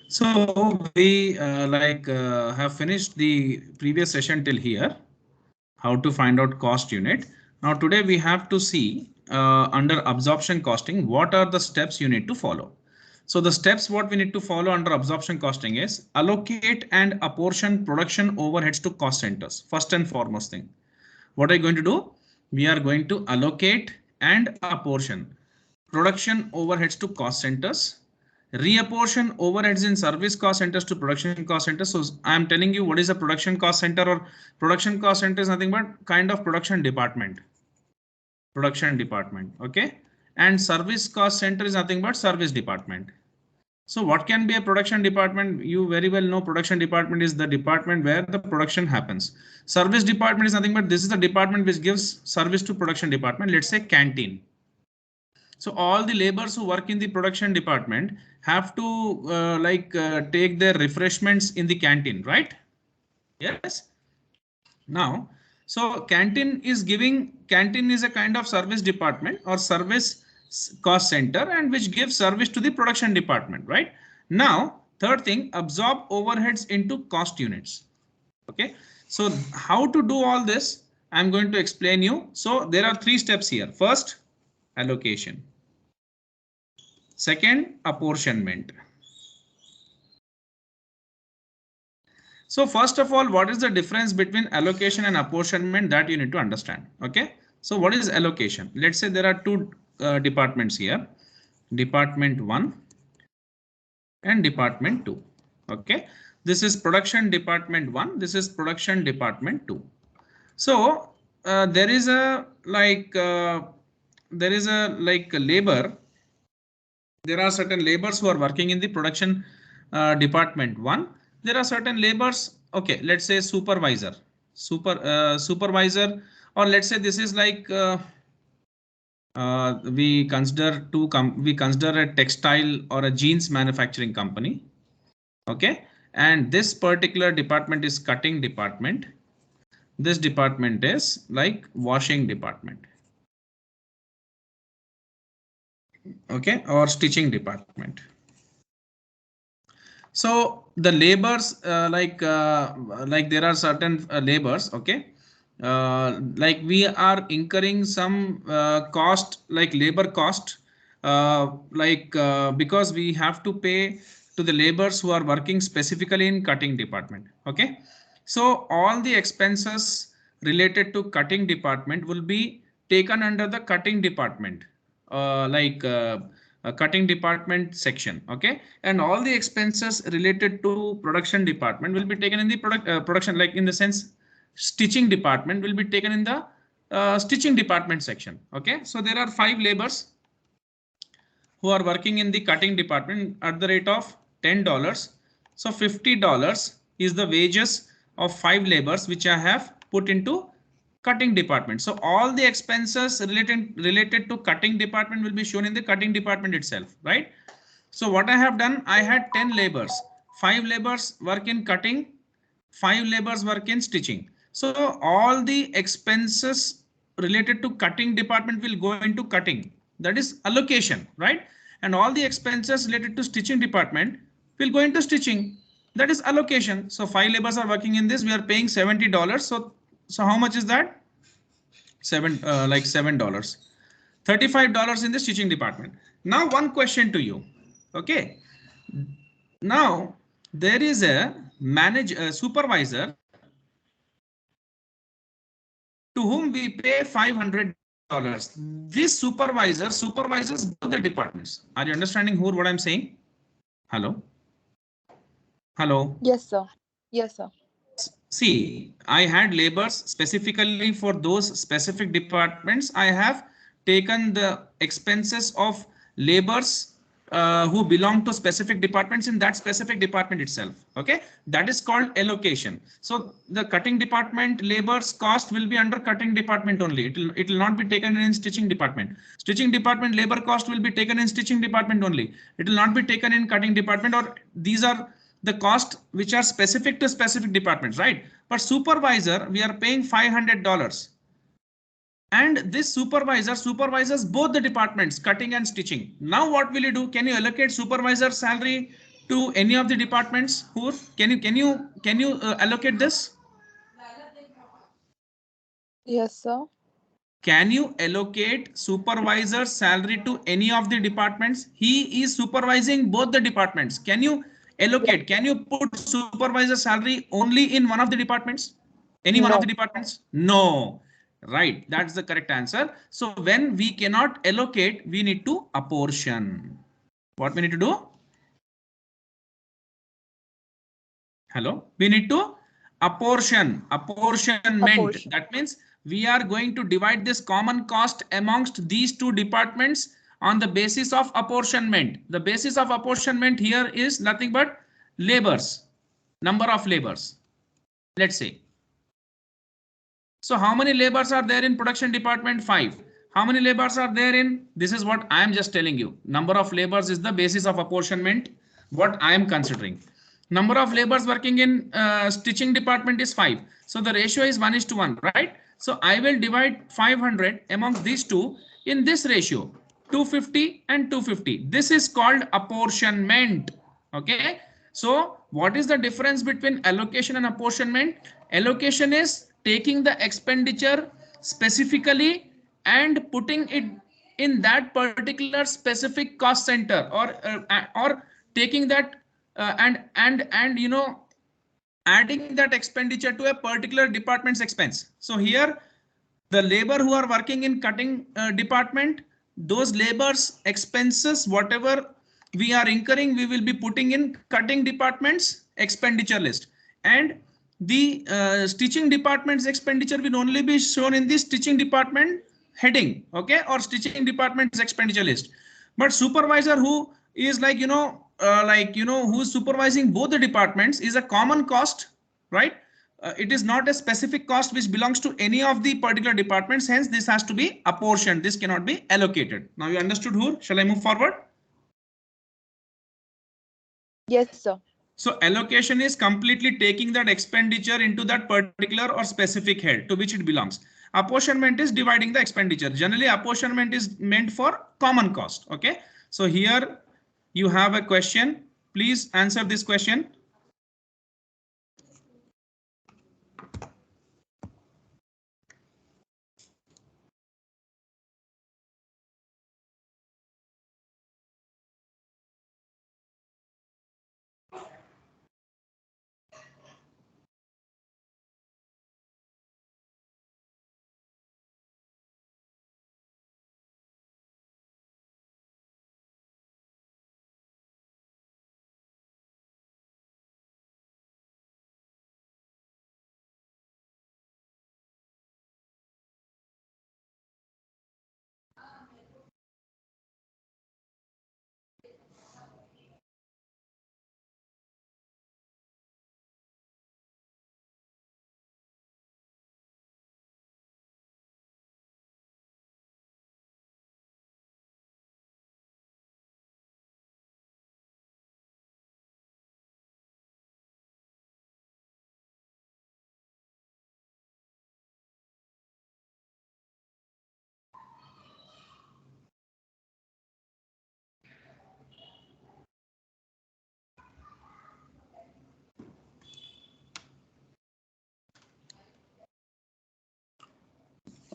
So we have finished the previous session till here, how to find out cost unit. Now today we have to see under absorption costing, what are the steps you need to follow. So the steps what we need to follow under absorption costing is allocate and apportion production overheads to cost centers. First and foremost thing, what are you going to do? We are going to allocate and apportion production overheads to cost centers, reapportion overheads in service cost centers to production cost centers. So I am telling you what is a production cost center, or production cost center is nothing but kind of production department. Okay, and service cost center is nothing but service department. So what can be a production department? You very well know production department is the department where the production happens. Service department is nothing but this is the department which gives service to production department. Let's say canteen. So all the laborers who work in the production department have to take their refreshments in the canteen, right? Yes. Now, so canteen is a kind of service department or service cost center, and which gives service to the production department, right? Now, third thing, absorb overheads into cost units. Okay, so how to do all this? I'm going to explain you. So there are three steps here. First, allocation. Second, apportionment. So first of all, what is the difference between allocation and apportionment, that you need to understand. Okay, so what is allocation? Let's say there are two departments here, department 1 and department 2. Okay, this is production department 1, this is production department 2. So there is a labor. There are certain laborers who are working in the production department 1. There are certain laborers, okay, let's say supervisor, supervisor, or let's say this is we consider a textile or a jeans manufacturing company. Okay, and this particular department is cutting department. This department is like washing department. Okay, or stitching department. So the labors there are certain labors. Okay, we are incurring some cost like labor cost because we have to pay to the laborers who are working specifically in cutting department. Okay, so all the expenses related to cutting department will be taken under the cutting department cutting department section. Okay, and all the expenses related to production department will be taken in the production, like in the sense stitching department will be taken in the stitching department section. Okay, so there are 5 laborers who are working in the cutting department at the rate of $10. So $50 is the wages of 5 laborers which I have put into cutting department. So all the expenses related to cutting department will be shown in the cutting department itself, right? So what I have done, I had 10 laborers, 5 laborers work in cutting, 5 laborers work in stitching. So all the expenses related to cutting department will go into cutting, that is allocation, right? And all the expenses related to stitching department will go into stitching, that is allocation. So 5 laborers are working in this, we are paying $70. So how much is that? $7. $35 in the stitching department. Now one question to you. Okay, now there is a supervisor to whom we pay $500. This supervisor supervises both the departments. Are you understanding what I'm saying? Hello? Hello? Yes, sir. Yes, sir. See, I had laborers specifically for those specific departments. I have taken the expenses of laborers who belong to specific departments in that specific department itself. Okay, that is called allocation. So the cutting department laborers cost will be under cutting department only. It will not be taken in stitching department. Stitching department labor cost will be taken in stitching department only. It will not be taken in cutting department, or these are the cost which are specific to specific departments, right? But supervisor, we are paying $500. And this supervisor supervises both the departments, cutting and stitching. Now what will you do? Can you allocate supervisor salary to any of the departments? Who can you allocate this? Yes, sir. Can you allocate supervisor salary to any of the departments? He is supervising both the departments. Can you allocate? Can you put supervisor salary only in one of the departments? Any one of the departments? No. Right. That's the correct answer. So when we cannot allocate, we need to apportion. What we need to do? Hello. We need to apportionment. That means we are going to divide this common cost amongst these two departments on the basis of apportionment. The basis of apportionment here is nothing but labors, number of labors. Let's say. So how many labors are there in production department? 5. How many labors are there in? This is what I am just telling you. Number of labors is the basis of apportionment. What I am considering. Number of labors working in stitching department is 5. So the ratio is 1:1, right? So I will divide 500 among these two in this ratio, 250 and 250. This is called apportionment. Okay. So what is the difference between allocation and apportionment? Allocation is taking the expenditure specifically and putting it in that particular specific cost center, or taking that and you know, adding that expenditure to a particular department's expense. So here the labor who are working in cutting department, those labor's expenses, whatever we are incurring, we will be putting in cutting department's expenditure list, and the stitching department's expenditure will only be shown in the stitching department heading, okay, or stitching department's expenditure list. But supervisor who is like, who's supervising both the departments is a common cost, right? It is not a specific cost which belongs to any of the particular departments. Hence, this has to be apportioned. This cannot be allocated. Now you understood, Hoor? Shall I move forward? Yes, sir. So allocation is completely taking that expenditure into that particular or specific head to which it belongs. Apportionment is dividing the expenditure. Generally, apportionment is meant for common cost. Okay. So here you have a question. Please answer this question.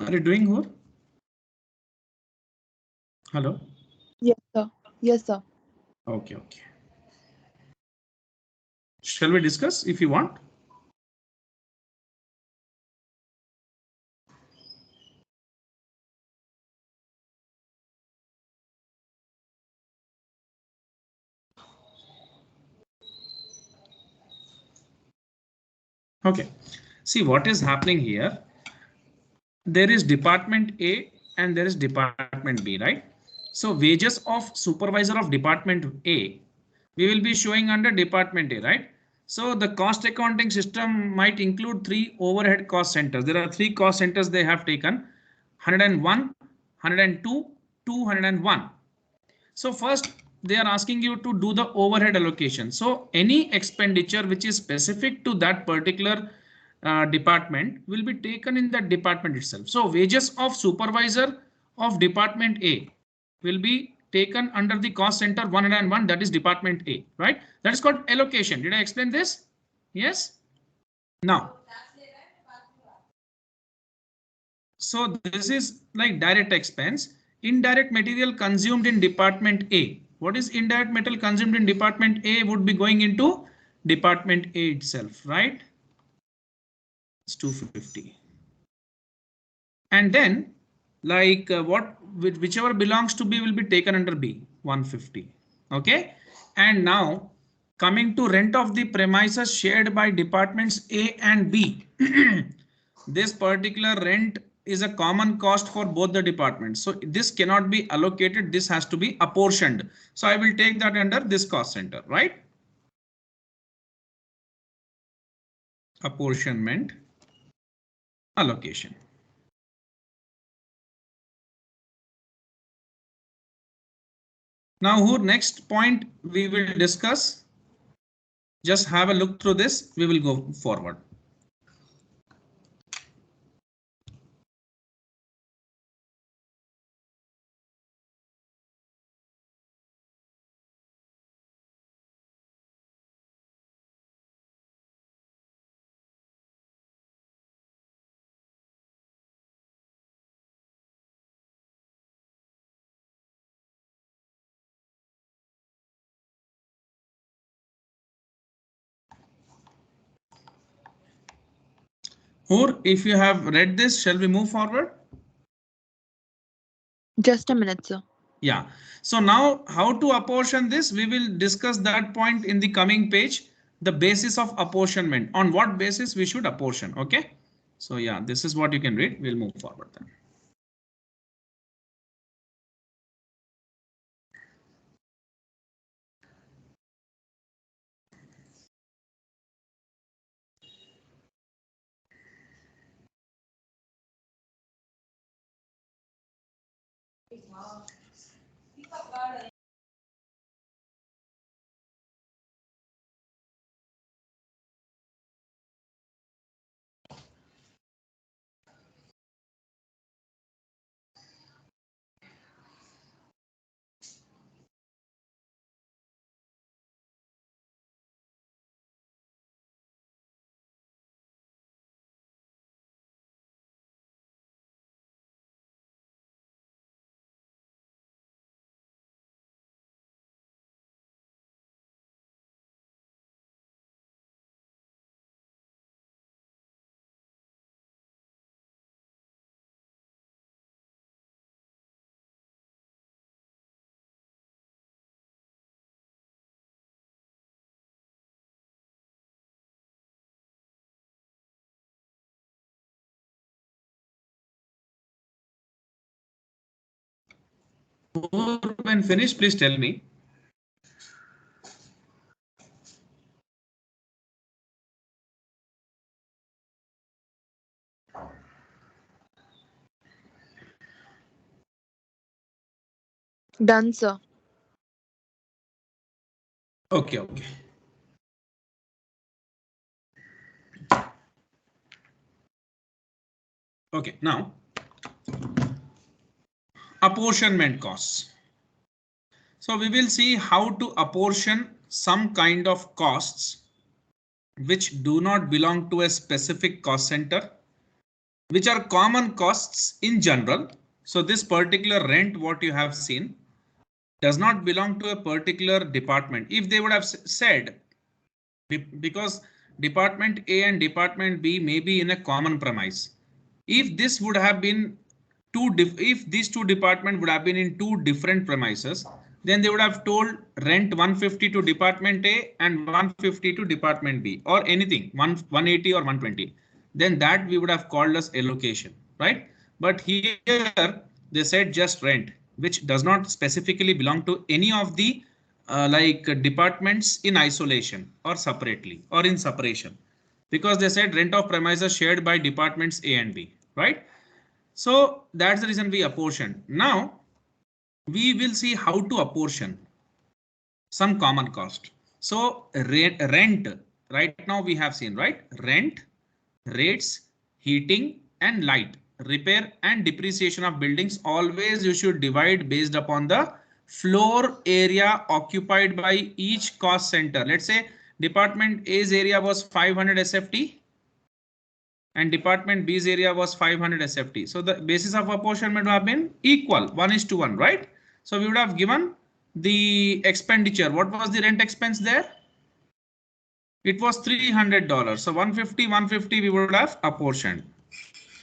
Are you doing, Hoor? Hello? Yes, sir. Yes, sir. Okay, okay. Shall we discuss if you want? Okay. See what is happening here. There is department A and there is department B, right? So wages of supervisor of department A, we will be showing under department A, right? So the cost accounting system might include 3 overhead cost centers. There are 3 cost centers they have taken: 101, 102, 201. So first they are asking you to do the overhead allocation. So any expenditure which is specific to that particular department will be taken in that department itself. So wages of supervisor of department A will be taken under the cost center 101, that is department A, right? That is called allocation. Did I explain this? Yes. Now, so this is like direct expense. Indirect material consumed in department A. What is indirect material consumed in department A would be going into department A itself, right? It's 250. And then like whichever belongs to B will be taken under B, 150. Okay. And now coming to rent of the premises shared by departments A and B. This particular rent is a common cost for both the departments. So this cannot be allocated. This has to be apportioned. So I will take that under this cost center, right? Apportionment, allocation. Now, next point we will discuss. Just have a look through this. We will go forward. Or if you have read this, shall we move forward? Just a minute, sir. Yeah. So now how to apportion this? We will discuss that point in the coming page. The basis of apportionment. On what basis we should apportion. Okay. So yeah, this is what you can read. We'll move forward then. When finished, please tell me. Done, sir. Okay, okay. Okay, now apportionment costs. So we will see how to apportion some kind of costs which do not belong to a specific cost center, which are common costs in general. So this particular rent, what you have seen, does not belong to a particular department. If they would have said, because department A and department B may be in a common premise. If this would have been if these two departments would have been in two different premises, then they would have told rent 150 to department A and 150 to department B, or anything 180 or 120. Then that we would have called as allocation, right? But here they said just rent, which does not specifically belong to any of the like departments in isolation or separately or in separation, because they said rent of premises shared by departments A and B, right? So that's the reason we apportion. Now we will see how to apportion. some common cost. So rent, right now we have seen, right? Rent, rates, heating and light, repair and depreciation of buildings. Always you should divide based upon the floor area occupied by each cost center. Let's say department A's area was 500 SFT and department B's area was 500 SFT. So the basis of apportionment would have been equal, 1:1, right? So we would have given the expenditure. What was the rent expense there? It was $300. So 150 we would have apportioned.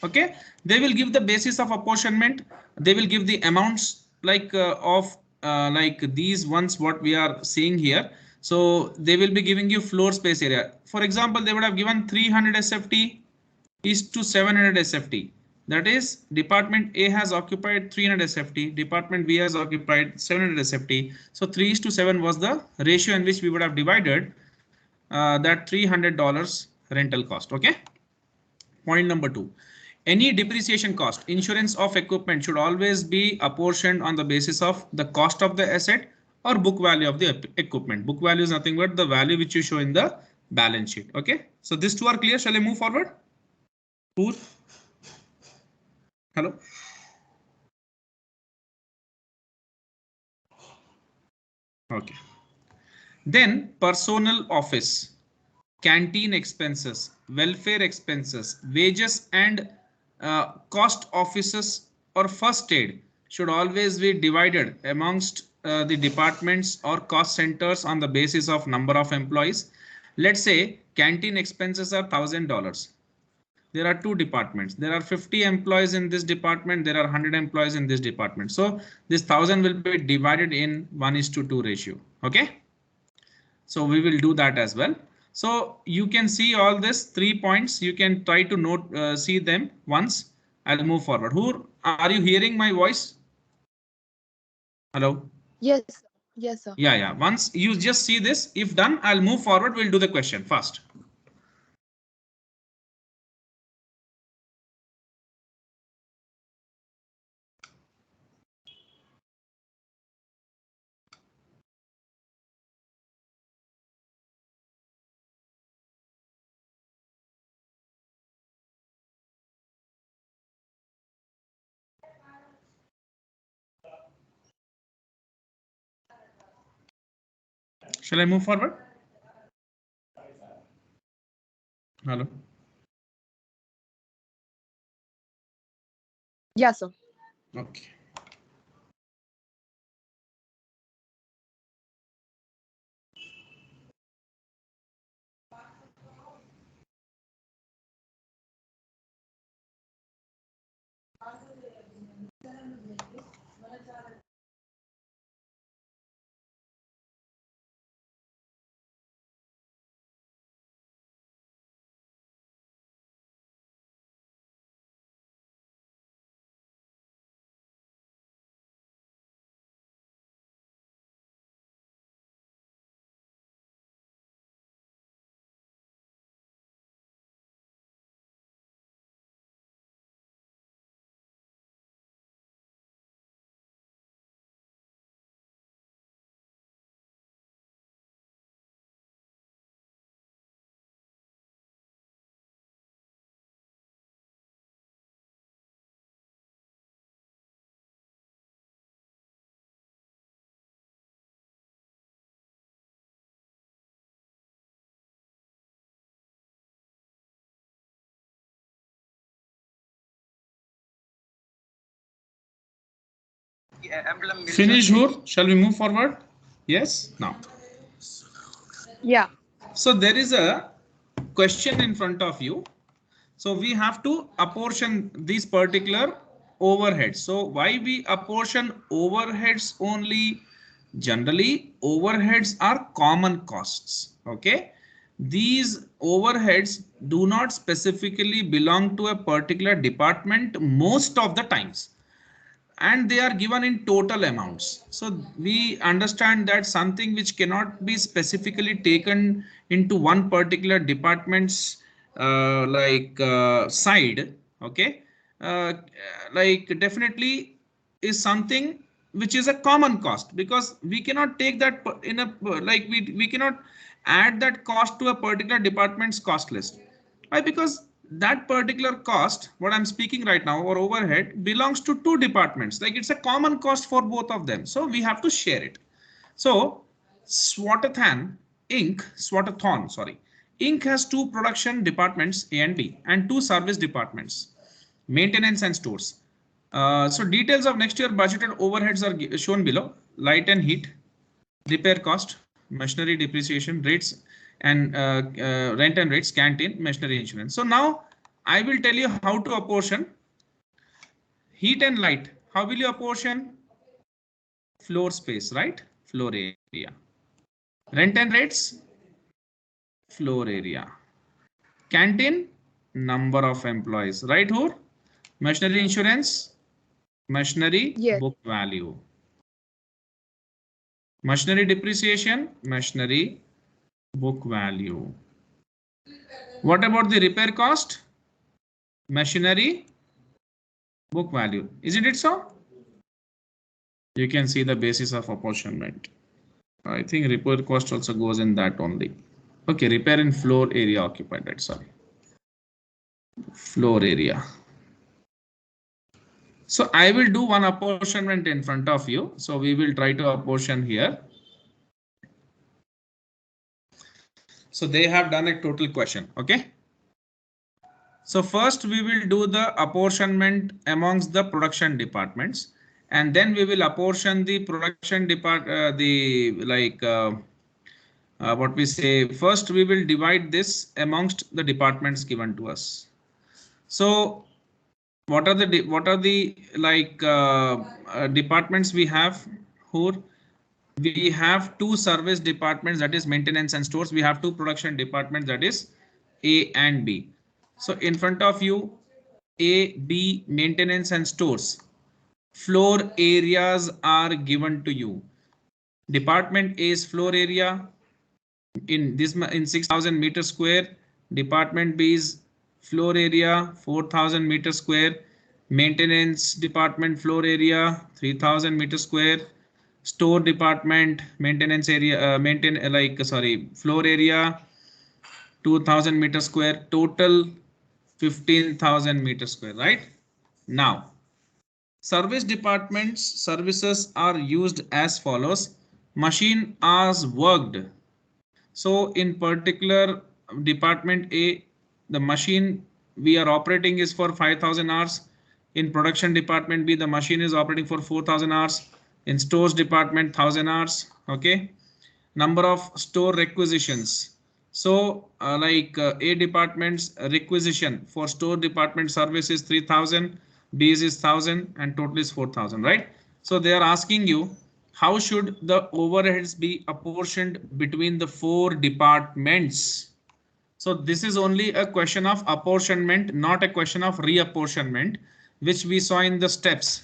Okay, they will give the basis of apportionment. They will give the amounts like of like these ones what we are seeing here. So they will be giving you floor space area. For example, they would have given 300 SFT is to 700 SFT. That is, department A has occupied 300 SFT, department B has occupied 700 SFT. So 3:7 was the ratio in which we would have divided that $300 rental cost. Okay. Point number 2. Any depreciation cost, insurance of equipment should always be apportioned on the basis of the cost of the asset or book value of the equipment. Book value is nothing but the value which you show in the balance sheet. Okay. So these two are clear. Shall I move forward? Hello. Okay. Then personal office, canteen expenses, welfare expenses, wages and cost offices or first aid should always be divided amongst the departments or cost centers on the basis of number of employees. Let's say canteen expenses are $1,000. There are two departments. There are 50 employees in this department. There are 100 employees in this department. So this 1,000 will be divided in 1:2 ratio. Okay. So we will do that as well. So you can see all this 3 points. You can try to note, see them once. I'll move forward. Who are you hearing my voice? Hello. Yes, sir. Yes, sir. Yeah. Once you just see this, if done, I'll move forward. We'll do the question first. Shall I move forward? Hello. Yes, sir. Okay. Finish, Hur? Shall we move forward? Yes. Now. Yeah. So there is a question in front of you. So we have to apportion these particular overheads. So why we apportion overheads only? Generally, overheads are common costs. Okay. These overheads do not specifically belong to a particular department most of the times, and they are given in total amounts. So we understand that something which cannot be specifically taken into one particular department's side, okay, like definitely is something which is a common cost, because we cannot take that in a like we cannot add that cost to a particular department's cost list. Why? Because that particular cost, what I'm speaking right now, or overhead, belongs to two departments. Like it's a common cost for both of them. So we have to share it. So Swatathon Inc. has two production departments, A and B, and two service departments, maintenance and stores. So details of next year budgeted overheads are shown below. Light and heat, repair cost, machinery depreciation rates, and rent and rates, canteen, machinery insurance. So now I will tell you how to apportion heat and light. How will you apportion? Floor space, right? Floor area. Rent and rates, floor area. Canteen, number of employees, right? Who? Machinery insurance, machinery Yes. book value. Machinery depreciation, machinery book value. What about the repair cost? Machinery book value. Isn't it so? You can see the basis of apportionment. I think repair cost also goes in that only. Okay, repair in floor area occupied, right? Sorry. Floor area. So I will do one apportionment in front of you. So we will try to apportion here. So they have done a total question. Okay. So first we will do the apportionment amongst the production departments, and then we will apportion the production what we say. First we will divide this amongst the departments given to us. So what are the departments we have? Who? We have two service departments, that is maintenance and stores. We have two production departments, that is A and B. So in front of you, A, B, maintenance and stores. Floor areas are given to you. Department A's floor area in 6,000 meters square. Department B's floor area 4,000 meters square. Maintenance department floor area 3,000 meters square. Store department maintenance area floor area 2,000 meters square, total 15,000 meters square, right? Now service departments services are used as follows. Machine hours worked. So in particular department A, the machine we are operating is for 5,000 hours. In production department B, the machine is operating for 4,000 hours. In stores department 1,000 hours. Okay. Number of store requisitions. So A department's requisition for store department service is 3,000, B's is 1,000, and total is 4,000, right? So they are asking you, how should the overheads be apportioned between the four departments? So this is only a question of apportionment, not a question of reapportionment, which we saw in the steps.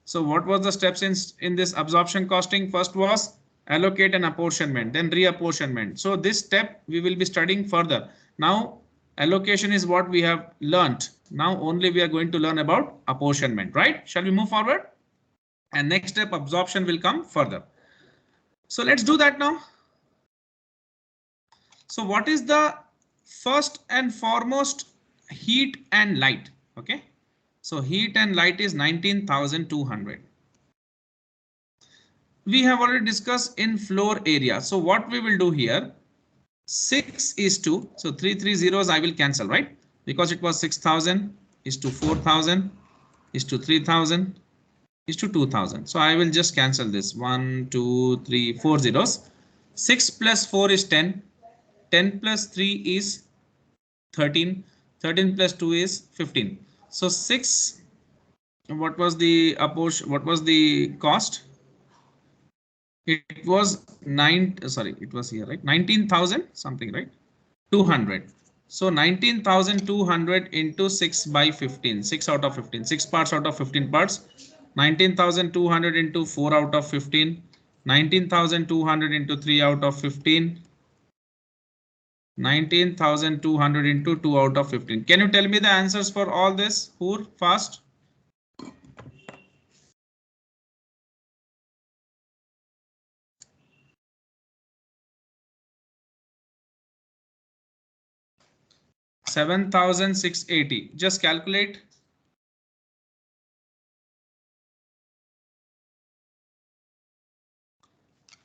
So what was the steps in this absorption costing? First was allocate and apportionment, then reapportionment. So this step we will be studying further. Now allocation is what we have learnt. Now only we are going to learn about apportionment, right? Shall we move forward? And next step, absorption, will come further. So let's do that now. So what is the first and foremost? Heat and light. Okay. So heat and light is 19,200. We have already discussed in floor area. So what we will do here, 6 is to, so 3 zeros I will cancel, right? Because it was 6,000 is to 4,000 is to 3,000 is to 2,000. So I will just cancel this 1, 2, 3, 4 zeros. 6 plus 4 is 10. 10 plus 3 is 13. 13 plus 2 is 15. So 6. What was the what was the cost? It was 9. Sorry, it was here, right? 19,000 something, right? 200. So 19,200 into 6 by 15. 6 out of 15. 6 parts out of 15 parts. 19,200 into 4 out of 15. 19,200 into 3 out of 15. 19,200 into 2 out of 15. Can you tell me the answers for all this? Who fast? 7,680. Just calculate.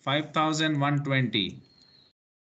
5,120.